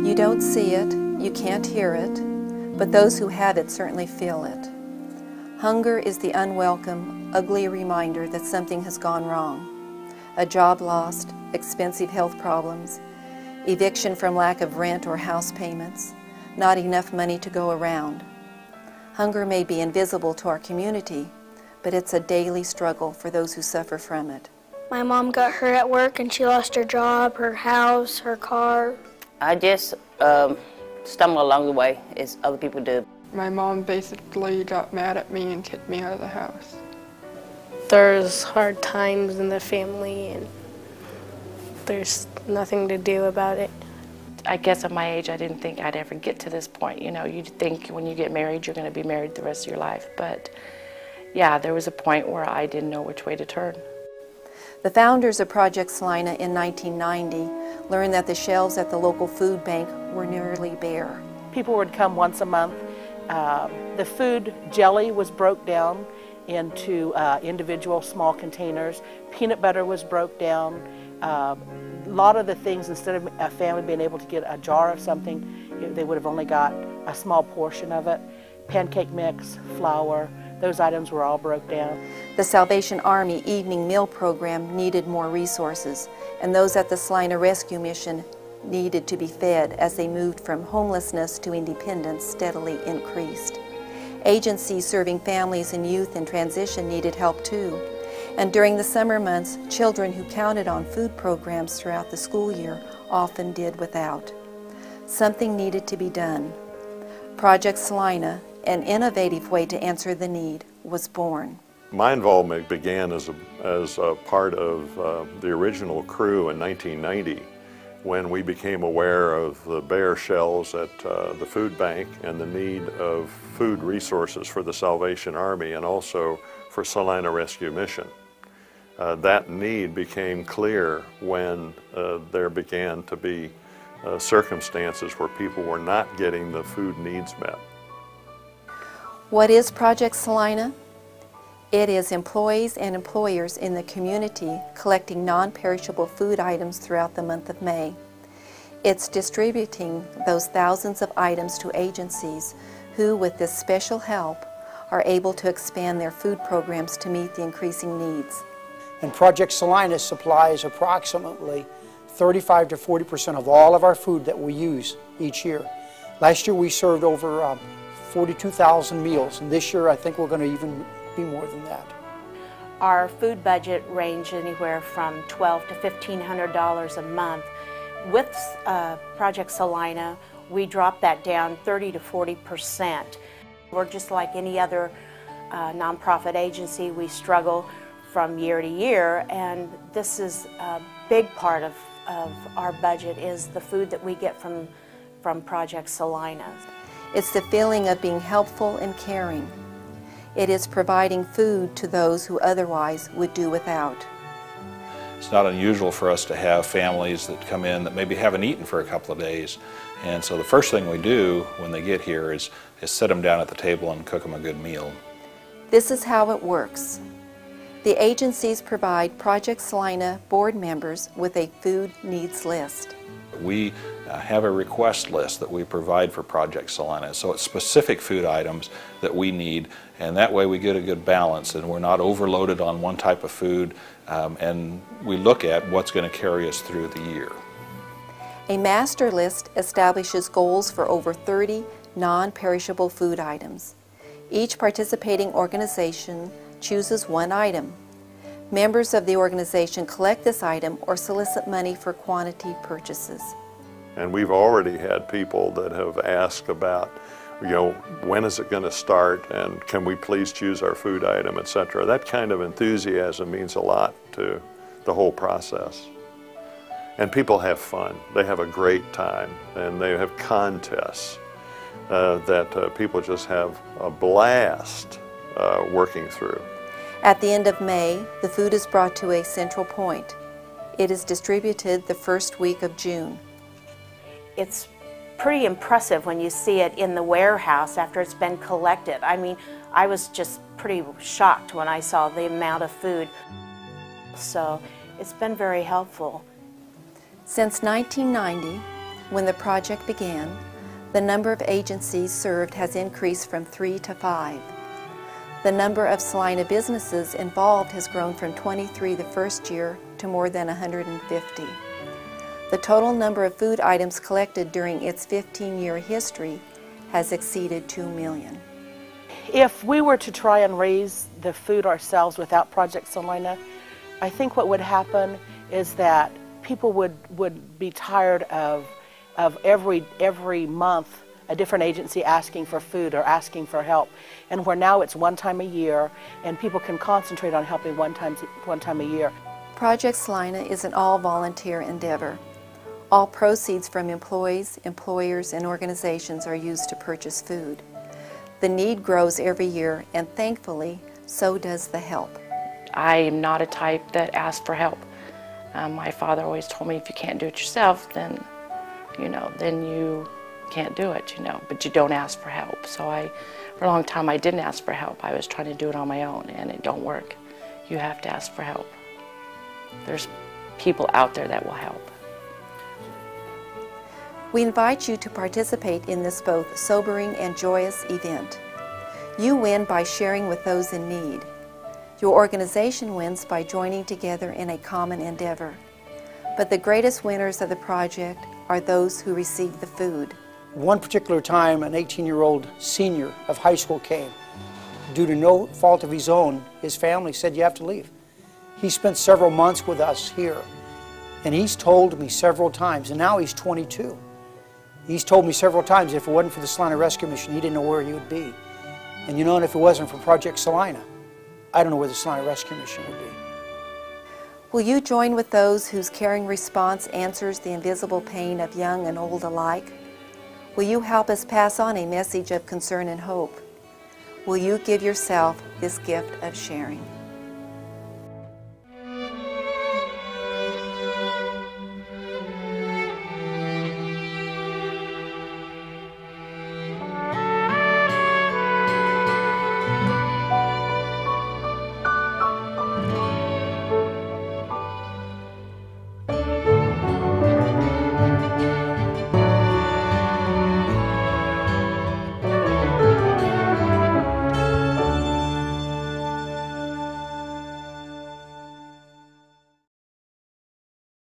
You don't see it, you can't hear it, but those who have it certainly feel it. Hunger is the unwelcome, ugly reminder that something has gone wrong. A job lost, expensive health problems, eviction from lack of rent or house payments, not enough money to go around. Hunger may be invisible to our community, but it's a daily struggle for those who suffer from it. My mom got hurt at work and she lost her job, her house, her car. I just stumble along the way, as other people do. My mom basically got mad at me and kicked me out of the house. There's hard times in the family and there's nothing to do about it. I guess at my age I didn't think I'd ever get to this point. You know, you'd think when you get married you're going to be married the rest of your life. But yeah, there was a point where I didn't know which way to turn. The founders of Project Salina in 1990 learned that the shelves at the local food bank were nearly bare. People would come once a month. The food jelly was broke down into individual small containers. Peanut butter was broke down. A lot of the things, instead of a family being able to get a jar of something, they would have only got a small portion of it. Pancake mix, flour, those items were all broke down. The Salvation Army evening meal program needed more resources, and those at the Salina Rescue Mission needed to be fed as they moved from homelessness to independence steadily increased. Agencies serving families and youth in transition needed help too. And during the summer months, children who counted on food programs throughout the school year often did without. Something needed to be done. Project Salina, an innovative way to answer the need, was born. My involvement began as a part of the original crew in 1990 when we became aware of the bare shelves at the food bank and the need of food resources for the Salvation Army and also for Salina Rescue Mission. That need became clear when there began to be circumstances where people were not getting the food needs met. What is Project Salina? It is employees and employers in the community collecting non-perishable food items throughout the month of May. It's distributing those thousands of items to agencies who, with this special help, are able to expand their food programs to meet the increasing needs. And Project Salina supplies approximately 35 to 40% of all of our food that we use each year. Last year we served over 42,000 meals, and this year I think we're going to even be more than that. Our food budget ranged anywhere from $1,200 to $1,500 a month. With Project Salina, we dropped that down 30 to 40%. We're just like any other nonprofit agency. We struggle from year to year, and this is a big part of our budget is the food that we get from Project Salina. It's the feeling of being helpful and caring. It is providing food to those who otherwise would do without. It's not unusual for us to have families that come in that maybe haven't eaten for a couple of days. And so the first thing we do when they get here is sit them down at the table and cook them a good meal. This is how it works. The agencies provide Project Salina board members with a food needs list. We have a request list that we provide for Project Salina, so it's specific food items that we need, and that way we get a good balance and we're not overloaded on one type of food, and we look at what's going to carry us through the year. A master list establishes goals for over 30 non-perishable food items. Each participating organization chooses one item. Members of the organization collect this item or solicit money for quantity purchases. And we've already had people that have asked about, you know, when is it going to start and can we please choose our food item, etc. That kind of enthusiasm means a lot to the whole process. And people have fun. They have a great time, and they have contests that people just have a blast working through. At the end of May, the food is brought to a central point. It is distributed the first week of June. It's pretty impressive when you see it in the warehouse after it's been collected. I mean, I was just pretty shocked when I saw the amount of food. So it's been very helpful. Since 1990, when the project began, the number of agencies served has increased from 3 to 5. The number of Salina businesses involved has grown from 23 the first year to more than 150. The total number of food items collected during its 15-year history has exceeded 2 million. If we were to try and raise the food ourselves without Project Salina, I think what would happen is that people would be tired of every month a different agency asking for food or asking for help. And where now it's one time a year and people can concentrate on helping one time a year. Project Salina is an all-volunteer endeavor. All proceeds from employees, employers, and organizations are used to purchase food. The need grows every year, and thankfully, so does the help. I am not a type that asks for help. My father always told me if you can't do it yourself, then you can't do it, but you don't ask for help. So for a long time, I didn't ask for help. I was trying to do it on my own, and it don't work. You have to ask for help. There's people out there that will help. We invite you to participate in this both sobering and joyous event. You win by sharing with those in need. Your organization wins by joining together in a common endeavor. But the greatest winners of the project are those who receive the food. One particular time, an 18-year-old senior of high school came. Due to no fault of his own, his family said, "You have to leave." He spent several months with us here, and he's told me several times, and now he's 22. He's told me several times if it wasn't for the Salina Rescue Mission, he didn't know where he would be. And and if it wasn't for Project Salina, I don't know where the Salina Rescue Mission would be. Will you join with those whose caring response answers the invisible pain of young and old alike? Will you help us pass on a message of concern and hope? Will you give yourself this gift of sharing?